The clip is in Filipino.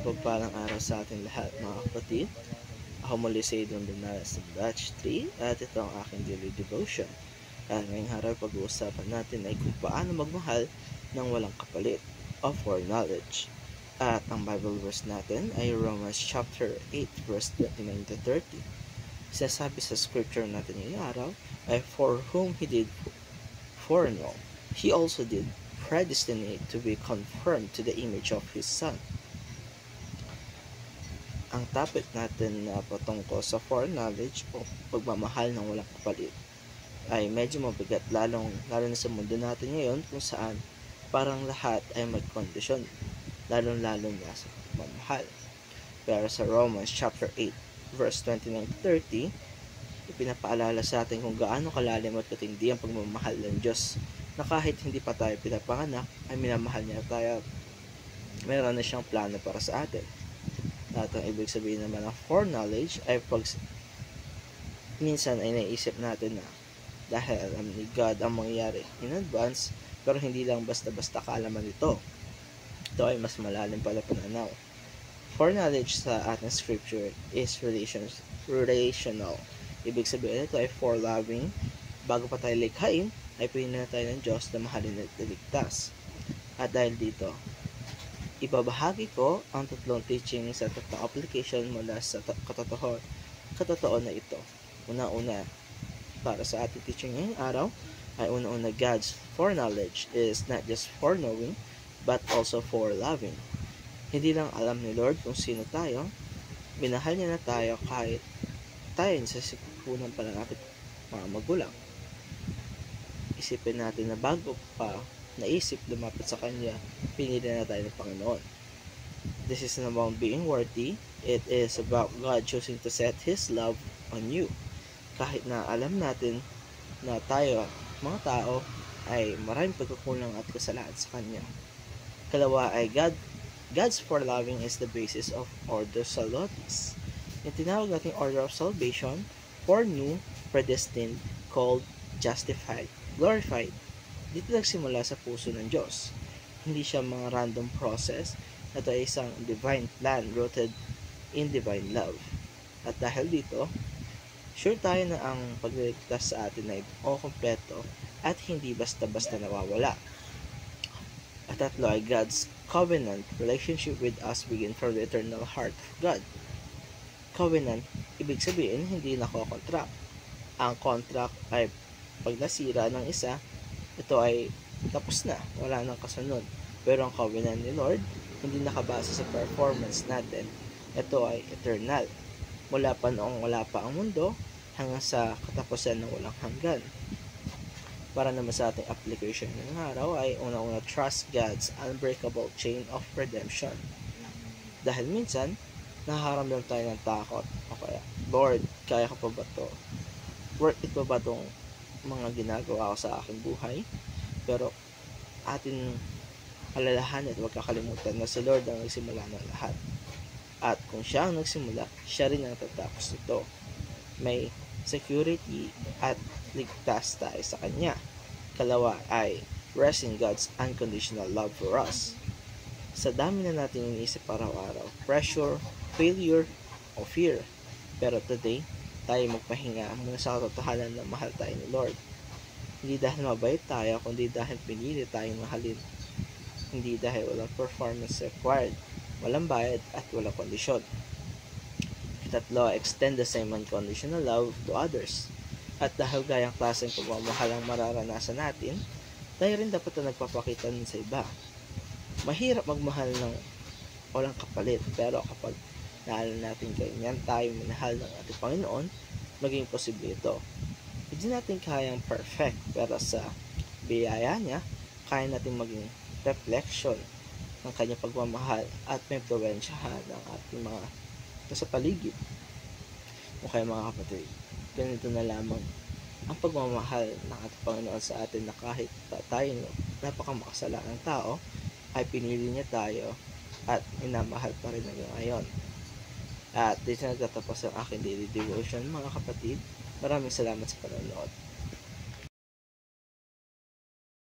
Mapagpalang araw sa ating lahat mga kapatid. Ako muli si Adrian Bernales ng Batch 3 at ito ang aking daily devotion. At ngayong araw pag-uusapan natin ay kung paano magmahal ng walang kapalit of foreknowledge. At ang Bible verse natin ay Romans chapter 8 verse 29 to 30. Sinasabi sa scripture natin ngayong araw ay for whom He did foreknow, He also did predestinate to be conformed to the image of His Son. Ang topic natin na patungkol sa foreknowledge o pagmamahal ng walang kapalit ay medyo mabigat lalo na sa mundo natin ngayon kung saan parang lahat ay may kondisyon, lalo na sa pagmamahal. Pero sa Romans chapter 8 verse 29-30, ipinapaalala sa atin kung gaano kalalim at katindi ang pagmamahal ng Diyos na kahit hindi pa tayo pinapanganak ay minamahal niya tayo. Meron na siyang plano para sa atin. At ang ibig sabihin naman ng foreknowledge ay pag minsan ay naisip natin na dahil alam ni God ang mangyayari in advance, pero hindi lang basta-basta kaalaman ito. Ito ay mas malalim pala pananaw. Foreknowledge sa ating scripture is relational. Ibig sabihin ito ay foreloving. Bago pa tayo likhain, ay pinili tayo ng Diyos na mahalin at iligtas. At dahil dito, ibabahagi ko ang tatlong teachings at tatlong application mula sa katotoo na ito. Una-una, para sa ating teaching ngayong araw, ay una-una, God's foreknowledge is not just foreknowing, but also foreloving. Hindi lang alam ni Lord kung sino tayo, minahal niya na tayo kahit tayo sa sipunan pa ng ating mga magulang. Isipin natin na bago pa naisip lumapit sa Kanya, pinili na tayo ng Panginoon. This is not about being worthy. It is about God choosing to set His love on you. Kahit na alam natin na tayo, mga tao, ay maraming pagkukulang at kasalanan sa Kanya. Kalawa ay God's foreloving is the basis of ordo salutis. Yung tinawag nating order of salvation, foreknew, predestined, called, justified, glorified. Dito nagsimula sa puso ng Diyos. Hindi siya mga random process. Ito ay isang divine plan rooted in divine love. At dahil dito, sure tayo na ang pagliligtas sa atin ay kompleto at hindi basta-basta nawawala. At tatlo ay God's covenant relationship with us begin from the eternal heart of God. Covenant, ibig sabihin hindi nako-contract. Ang contract ay pag nasira ng isa, ito ay tapos na, wala nang kasunod. Pero ang covenant ni Lord, hindi nakabase sa performance natin. Ito ay eternal. Mula pa noong wala pa ang mundo, hanggang sa katapusan ng walang hanggan. Para naman sa ating application ng araw ay una-una, trust God's unbreakable chain of redemption. Dahil minsan, nakaramdam tayo ng takot. O kaya, Lord, kaya ko pa ba ito? Worth it pa ba itong mga ginagawa ko sa aking buhay? Pero atin alalahanin at huwag kakalimutan na si Lord ang nagsimula ng lahat. At kung siya ang nagsimula, siya rin ang tatapos nito. May security at ligtas tayo sa Kanya. Kalawa ay rest in God's unconditional love for us. Sa dami na natin iniisip araw-araw, pressure, failure, o fear. Pero today, tayo magpahinga muna sa katotohanan na mahal tayo ni Lord. Hindi dahil mabait tayo, kundi dahil pinili tayong mahalin. Hindi dahil walang performance required, walang bayad at walang kondisyon. Tatlo, extend the same unconditional love to others. At dahil gayang klaseng pagmamahal ang mararanasan natin, tayo rin dapat na nagpapakita nun sa iba. Mahirap magmahal ng walang kapalit, pero kapag naalala natin ganyan tayo minahal ng ating Panginoon, maging posible ito. Hindi natin kayang perfect, pero sa biyaya niya, kaya natin maging reflection ng kanyang pagmamahal at may impluwensyahan ng ating mga sa paligid. O kaya mga kapatid, ganito na lamang ang pagmamahal ng ating Panginoon sa atin na kahit tayo napakamakasalanan ng tao, ay pinili niya tayo at minamahal pa rin hanggang ngayon. At dito nagtatapos ang aking daily devotion mga kapatid. Maraming salamat sa panonood.